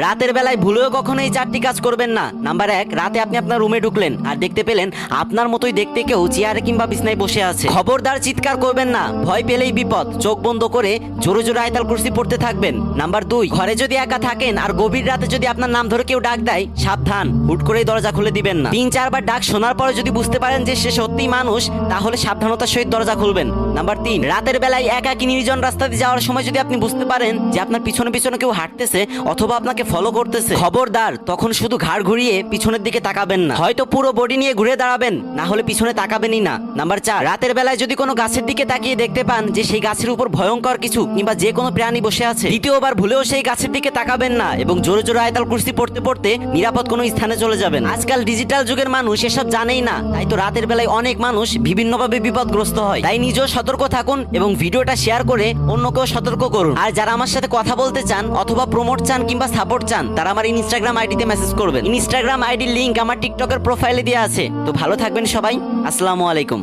রাতের বেলায় ভুলেও কখনো এই 4টি কাজ করবেন না। নাম্বার 1, রাতে আপনি আপনার রুমে ঢুকলেন আর দেখতে পেলেন আপনার মতোই দেখতে কেউ চেয়ারে কিংবা বিছনায় বসে আছে। খবরদার চিৎকার করবেন না, ভয় পেলেই বিপদ। চোখ বন্ধ করে জোরে জোরে আয়াতুল কুরসি পড়তে থাকবেন। নাম্বার 2, ঘরে যদি একা থাকেন আর গভীর রাতে যদি আপনার নাম ধরে কেউ ডাক দেয়, সাবধান, হুট করেই দরজা খুলে দিবেন না। 3-4 বার ডাক শোনার পরে যদি বুঝতে পারেন যে সে সত্যিই মানুষ, তাহলে সাবধানতার সহিত দরজা খুলবেন। নাম্বার 3, রাতের বেলায় একাকী নির্জন রাস্তা দিয়ে যাওয়ার সময় যদি আপনি বুঝতে পারেন যে আপনার পিছনে পিছনে কেউ হাঁটতেছে অথবা আপনাকে ফলো করতেছে, খবরদার, তখন শুধু ঘাড় ঘুরিয়ে পিছনের দিকে তাকাবেন না, হয়তো পুরো বডি নিয়ে ঘুরে দাঁড়াবেন, না হলে পিছনে তাকাবেনই না। নাম্বার 4, রাতের বেলায় যদি কোনো গাছের দিকে তাকিয়ে দেখতে পান যে সেই গাছের উপর ভয়ঙ্কর কিছু কিংবা যে কোনো প্রাণী বসে আছে, দ্বিতীয়বার ভুলেও সেই গাছের দিকে তাকাবেন না এবং জোরে জোরে আয়াতুল কুরসি পড়তে পড়তে নিরাপদ কোনো স্থানে চলে যাবেন। আজকাল ডিজিটাল যুগের মানুষ এসব জানেই না, তাই তো রাতের বেলায় অনেক মানুষ বিভিন্নভাবে বিপদগ্রস্ত হয়। তাই নিজেও সতর্ক থাকুন এবং ভিডিওটা শেয়ার করে অন্যকেও সতর্ক করুন। আর যারা আমার সাথে কথা বলতে চান অথবা প্রমোট চান কিংবা সাপোর্ট চান, তারা আমার ইনস্টাগ্রাম আইডিতে মেসেজ করবেন। ইনস্টাগ্রাম আইডির লিংক আমার টিকটকের প্রোফাইলে দেওয়া আছে। তো ভালো থাকবেন সবাই। আসসালামু আলাইকুম।